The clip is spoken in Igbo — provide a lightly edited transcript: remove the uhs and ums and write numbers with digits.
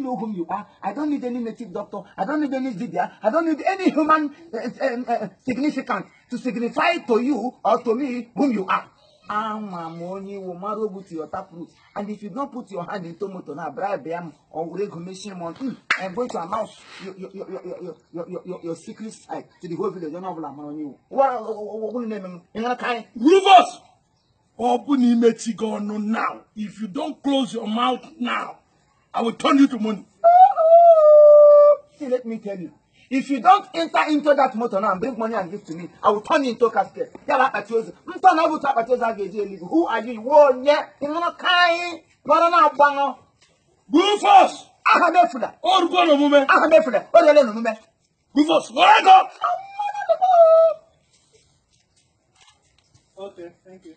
you whom you are. I don't need any native doctor. I don't need any Zidia. I don't need any human significant to signify to you or to me whom you are. And if you don't put your hand in tomato now, bribe them or regulation on, I'm going to announce your secret side to the whole village. You know what on you. What name? Rufus! Open Imechigono now. If you don't close your mouth now, I will turn you to money. See, let me tell you. If you don't enter into that motor now and bring money and give to me, I will turn you into a casket. Who are you? Rufus! Rufus, where I go? Okay, thank you.